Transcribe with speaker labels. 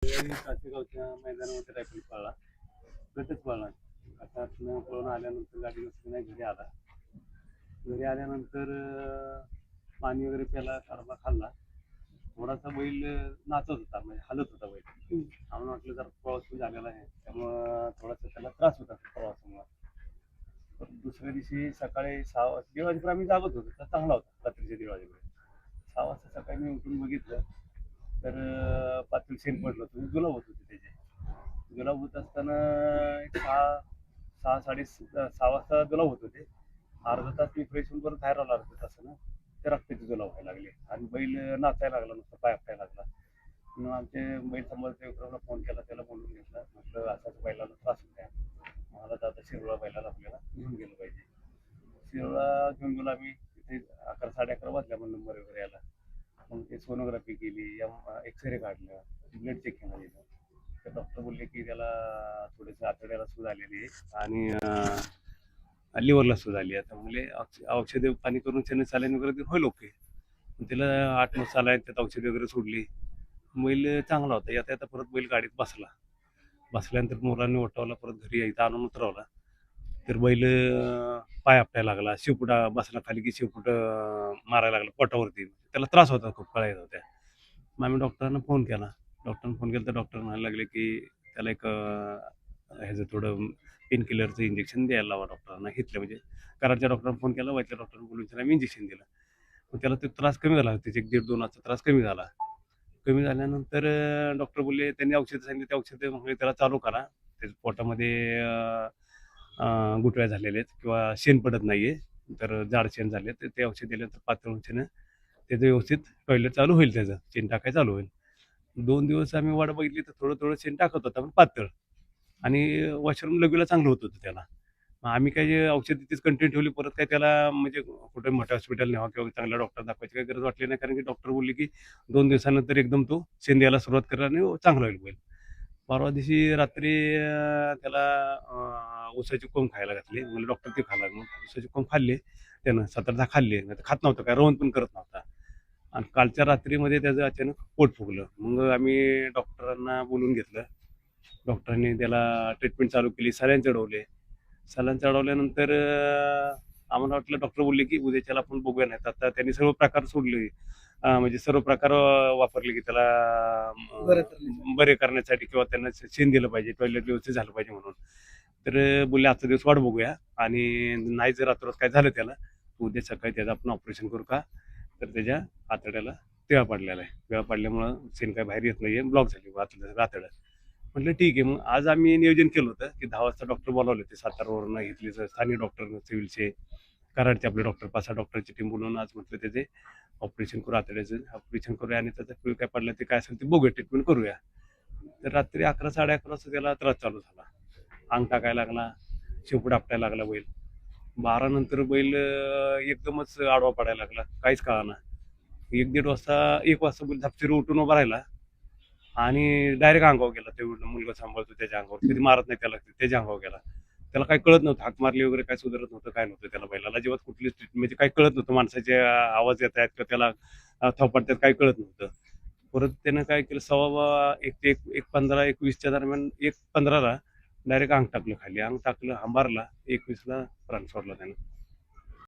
Speaker 1: कासेगावच्या मैदानामध्ये रायफल पळला, गटच पळला. गटातनं पळून आल्यानंतर गाडी नसली नाही, घरी आला. घरी आल्यानंतर पाणी वगैरे प्याला, कडबा खाल्ला. थोडासा बैल नाचत होता, म्हणजे हलत होता बैल. आम्हाला वाटलं जरा प्रवास झालेला आहे, त्यामुळं थोडासा त्याला त्रास होता प्रवासामुळे. पण दुसऱ्या दिवशी सकाळी 6 वाजेपर्यंत आम्ही जागत होतो, तर चांगला होता रात्रीचे 1:30 वाजेपर्यंत. 6 वाजता सकाळी मी उठून बघितलं तर पातळी शेण पडलं होतं, जुलाब होत होते त्याचे. जुलाब होत असताना एक 6 वाजता जुलाब होत होते. अर्धा तास मी फ्रेश होऊन परत बाहेर आलो अर्ध्या तासानं, ते रक्ताचे जुलाब व्हायला लागले आणि बैल नाचायला लागला, नुसतं पाय आपटायला लागला. मग आमचे बैल सांभाळते विक्रमला फोन केला, त्याला बोलून घेतला. म्हटलं असाच बैलाला त्रास होत आहे, मला तर आता शिरोळा बैलाला आपल्याला घेऊन गेलं पाहिजे. शिरोळा घेऊन गेलो आम्ही. तिथे 11-11:30 वाजल्या मग नंबर वगैरे आला. मग ते सोनोग्राफी केली, एक्सरे काढलं, ब्लड चेक केलं गेलं. तर डॉक्टर बोलले की त्याला थोडेसे आतड्याला सूज आलेली आहे आणि लिव्हरला सूज आली आहे. तर म्हणजे औषध पाणी करून त्याने सलाईन वगैरे होईल ओके. त्याला 8-9 सलाईन त्यात औषध वगैरे सोडली. बैल चांगला होता. येता येता परत बैल गाडीत बसला. बसल्यानंतर मुलांनी उठवला, परत घरी यायचा आणून उतरवला. तर बैल पाय आपटायला लागला, शिवपुटा बसला खाली की शिवपुट मारायला लागला पोटावरती. त्याला त्रास होता, खूप कळा येत होत्या. मग आम्ही डॉक्टरांना फोन केला. तर डॉक्टर म्हणायला लागले की त्याला एक ह्याचं थोडं पेन किलरचं इंजेक्शन द्यायला लावा डॉक्टरांना. घेतलं म्हणजे कराडच्या डॉक्टरांना फोन केला, वाईटल्या डॉक्टरांना बोलून त्याला आम्ही इंजेक्शन दिलं. मग त्याला तो त्रास कमी झाला, त्याचे 1-1.5-2 वाजता त्रास कमी झाला. कमी झाल्यानंतर डॉक्टर बोलले, त्यांनी औषधं सांगितली, ते औषधं म्हणजे त्याला चालू करा. त्याच्या पोटामध्ये गुठळ्या झालेल्या आहेत किंवा शेण पडत नाहीये, तर जाड शेण झाले, तर ते औषध दिल्यानंतर पातळ शेण त्याचं व्यवस्थित टॉयलेट चालू होईल, त्याचं शेण टाकाय चालू होईल. 2 दिवस आम्ही वाट बघितली, तर थोडं थोडं शेण टाकत होता, पण पातळ. आणि वॉशरूम लगेला चांगलं होत होतं त्याला. मग आम्ही काही जे औषध तिथेच कंटिन्यू ठेवली. परत काय त्याला म्हणजे कुठे मोठ्या हॉस्पिटल न्यावं किंवा चांगल्या डॉक्टर दाखवायची काही गरज वाटली नाही, कारण की डॉक्टर बोलले की 2 दिवसानंतर एकदम तो शेण द्यायला सुरुवात करेल आणि चांगला होईल बैल. परवा दिवशी रात्री त्याला ऊसाची कोंब खायला घातली. म्हणजे डॉक्टर ते खायला, मग ऊसाची कोंब खाल्ली त्यानं, 7-10 खाल्ले. नाही तर खात नव्हतं, काय रवण पण करत नव्हता. आणि कालच्या रात्रीमध्ये त्याचं अचानक पोट फुगलं. मग आम्ही डॉक्टरांना बोलून घेतलं. डॉक्टरांनी त्याला ट्रीटमेंट चालू केली, सलाईन चढवले. सलाईन चढवल्यानंतर आम्हाला वाटलं, डॉक्टर बोलले की उद्याच्याला आपण बघूया. नाही आता त्यांनी सर्व प्रकार सोडले, म्हणजे सर्व प्रकार वापरले की त्याला बरे करण्यासाठी, किंवा त्यांना शेण दिलं पाहिजे, टॉयलेट व्यवस्थित झालं पाहिजे म्हणून. तर बोलले आजचा दिवस वाट बघूया, आणि नाही जर रात्रच काय झालं त्याला, उद्या सकाळी त्याचं आपण ऑपरेशन करू का. तर त्याच्या आतड्याला तिळा पडलेला आहे. तिळा पडल्यामुळं शेण काय बाहेर येत नाहीये, ब्लॉक झाली आतड्यात. म्हटलं ठीक आहे. मग आज आम्ही नियोजन केलं होतं की 10 वाजता डॉक्टर बोलावले होते, सातारावरून घेतले स्थानिक डॉक्टर, सिव्हिलचे, कराडचे आपले डॉक्टर, 5-6 डॉक्टरची टीम बोलून आज म्हटलं त्याचे ऑपरेशन करू, आतड्याचं ऑपरेशन करूया, आणि त्याचा पिळ काय पडला ते काय असेल ते बघूया, ट्रीटमेंट करूया. तर रात्री 11-11:30 वाजता त्याला त्रास चालू झाला. अंग टाकायला लागला, शेपूट आपटायला लागला बैल. 12 नंतर बैल एकदमच आडवा पडायला लागला, काहीच कळाना. 1-1:30 वाजता, 1 वाजता बैल धपशीर उठून उभा राहिला आणि डायरेक्ट अंगावर गेला. ते मुलगा सांभाळतो त्याच्या अंगावर, कधी मारत नाही त्याला, त्याच्या अंगावर गेला. त्याला काही कळत नव्हतं, हाक मारली वगैरे काय सुधारत नव्हतं, काय नव्हतं त्याला. बैलाला जेव्हा कुठलीच ट्रीटमेंट म्हणजे काही कळत नव्हतं, माणसाचे आवाज येत आहेत किंवा त्याला थोपटतात, काही कळत नव्हतं. परत त्यानं काय केलं, 1:15-1:20च्या दरम्यान, 1:15ला डायरेक्ट अंग टाकलं खाली. अंग टाकलं, हंबारला. 21ला प्राण सोडला त्यानं.